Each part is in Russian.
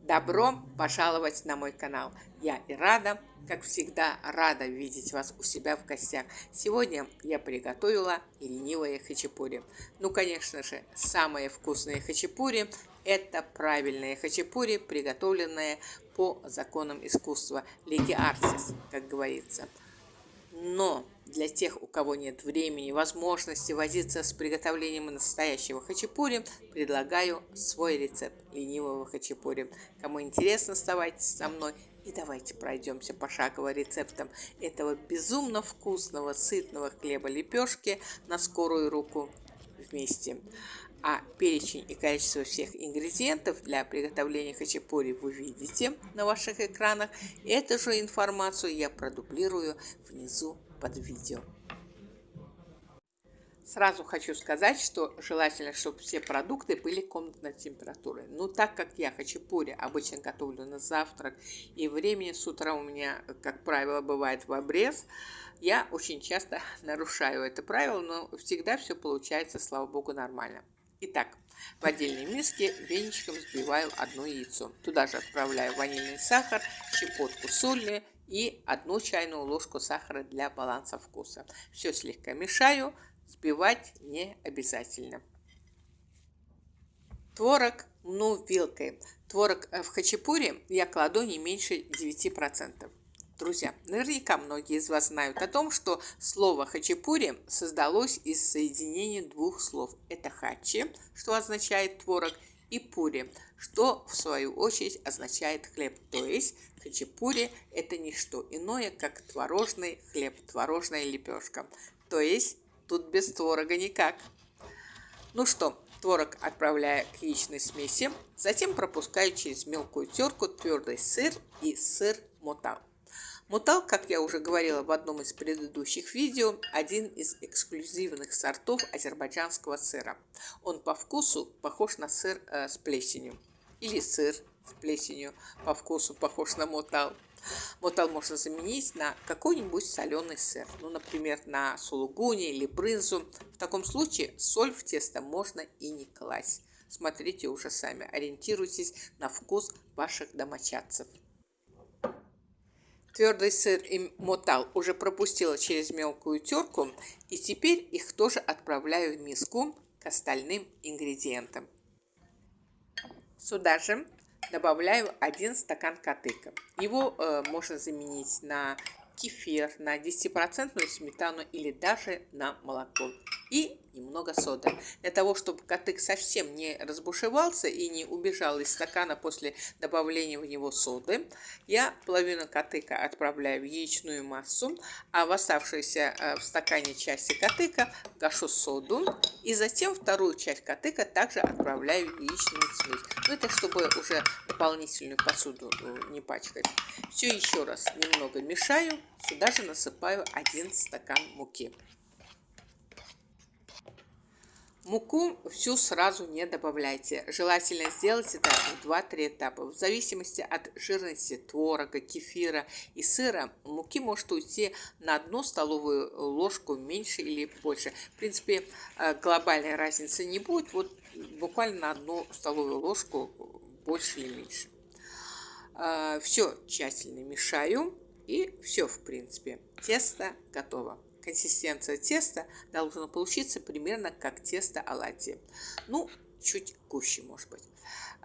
Добро пожаловать на мой канал. Я Ирада, как всегда, рада видеть вас у себя в гостях. Сегодня я приготовила ленивые хачапури. Ну, конечно же, самые вкусные хачапури – это правильные хачапури, приготовленные по законам искусства, леги артис, как говорится. Но для тех, у кого нет времени и возможности возиться с приготовлением настоящего хачапури, предлагаю свой рецепт ленивого хачапури. Кому интересно, оставайтесь со мной и давайте пройдемся пошагово рецептам этого безумно вкусного, сытного хлеба лепешки на скорую руку вместе. А перечень и количество всех ингредиентов для приготовления хачапури вы видите на ваших экранах. Эту же информацию я продублирую внизу под видео. Сразу хочу сказать, что желательно, чтобы все продукты были комнатной температуры. Но так как я хачапури обычно готовлю на завтрак, и времени с утра у меня, как правило, бывает в обрез, я очень часто нарушаю это правило, но всегда все получается, слава богу, нормально. Итак, в отдельной миске веничком взбиваю одно яйцо. Туда же отправляю ванильный сахар, щепотку соли и 1 чайную ложку сахара для баланса вкуса. Все слегка мешаю, взбивать не обязательно. Творог, вилкой. Творог в хачапури я кладу не меньше 9%. Друзья, наверняка многие из вас знают о том, что слово хачапури создалось из соединения двух слов. Это хачи, что означает творог, и пури, что в свою очередь означает хлеб. То есть хачапури – это не что иное, как творожный хлеб, творожная лепешка. То есть тут без творога никак. Ну что, творог отправляю к яичной смеси, затем пропускаю через мелкую терку твердый сыр и сыр мотал. Мотал, как я уже говорила в одном из предыдущих видео, один из эксклюзивных сортов азербайджанского сыра. Он по вкусу похож на сыр с плесенью. Или сыр с плесенью по вкусу похож на мотал. Мотал можно заменить на какой-нибудь соленый сыр. Например, на сулугуни или брынзу. В таком случае соль в тесто можно и не класть. Смотрите уже сами, ориентируйтесь на вкус ваших домочадцев. Твердый сыр и мотал уже пропустила через мелкую терку, и теперь их тоже отправляю в миску к остальным ингредиентам. Сюда же добавляю 1 стакан катыка. Его можно заменить на кефир, на 10% сметану или даже на молоко. И немного соды. Для того, чтобы катык совсем не разбушевался и не убежал из стакана после добавления в него соды, я половину катыка отправляю в яичную массу, а в оставшуюся в стакане части катыка гашу соду, и затем вторую часть катыка также отправляю в яичную смесь. Это чтобы уже дополнительную посуду не пачкать. Все еще раз немного мешаю, сюда же насыпаю 1 стакан муки. Муку всю сразу не добавляйте. Желательно сделать это в 2-3 этапа. В зависимости от жирности творога, кефира и сыра, муки может уйти на 1 столовую ложку меньше или больше. В принципе, глобальной разницы не будет. Буквально на 1 столовую ложку больше или меньше. Все тщательно мешаю. И все, в принципе, тесто готово. Консистенция теста должна получиться примерно как тесто оладьи. Чуть гуще, может быть.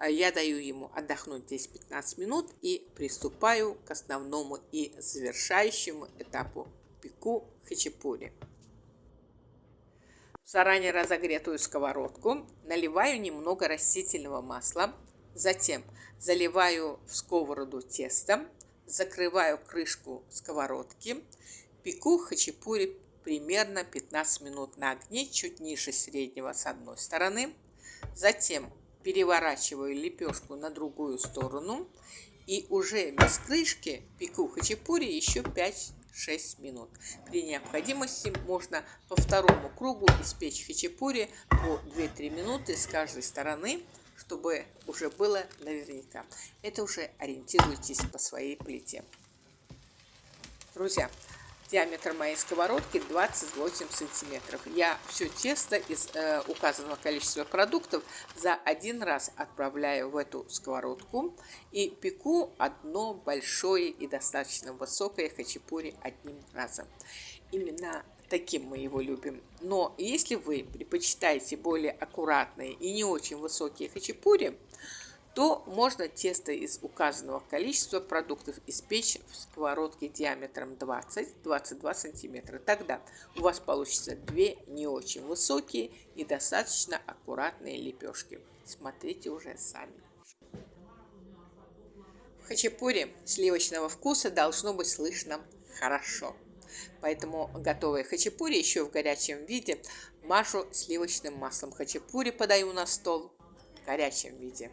Я даю ему отдохнуть 10-15 минут и приступаю к основному и завершающему этапу. Пеку хачапури. В заранее разогретую сковородку наливаю немного растительного масла. Затем заливаю в сковороду тестом. Закрываю крышку сковородки. Пеку хачапури примерно 15 минут на огне, чуть ниже среднего с одной стороны. Затем переворачиваю лепешку на другую сторону. И уже без крышки пеку хачапури еще 5-6 минут. При необходимости можно по второму кругу испечь хачапури по 2-3 минуты с каждой стороны, чтобы уже было наверняка. Это уже ориентируйтесь по своей плите. Друзья, Диаметр моей сковородки 28 сантиметров. Я все тесто из указанного количества продуктов за один раз отправляю в эту сковородку и пеку одно большое и достаточно высокое хачапури одним разом. Именно таким мы его любим. Но если вы предпочитаете более аккуратные и не очень высокие хачапури, то можно тесто из указанного количества продуктов испечь в сковородке диаметром 20-22 сантиметра. Тогда у вас получится две не очень высокие и достаточно аккуратные лепешки. Смотрите уже сами. В хачапури сливочного вкуса должно быть слышно хорошо. Поэтому готовые хачапури еще в горячем виде мажу сливочным маслом. Хачапури подаю на стол в горячем виде.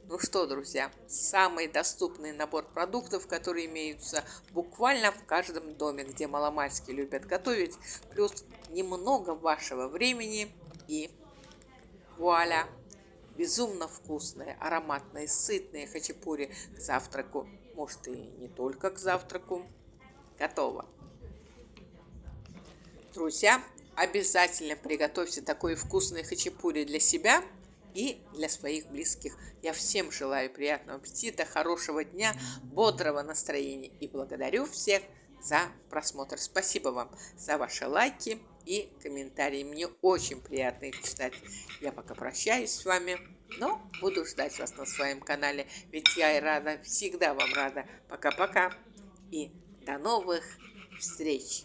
Ну что, друзья, самый доступный набор продуктов, которые имеются буквально в каждом доме, где маломальски любят готовить, плюс немного вашего времени и вуаля! Безумно вкусные, ароматные, сытные хачапури к завтраку, может и не только к завтраку, готово. Друзья, обязательно приготовьте такой вкусный хачапури для себя и для своих близких. Я всем желаю приятного аппетита, хорошего дня, бодрого настроения и благодарю всех за просмотр. Спасибо вам за ваши лайки и комментарии. Мне очень приятно их читать. Я пока прощаюсь с вами, но буду ждать вас на своем канале, ведь я и рада, всегда вам рада. Пока-пока и до новых встреч!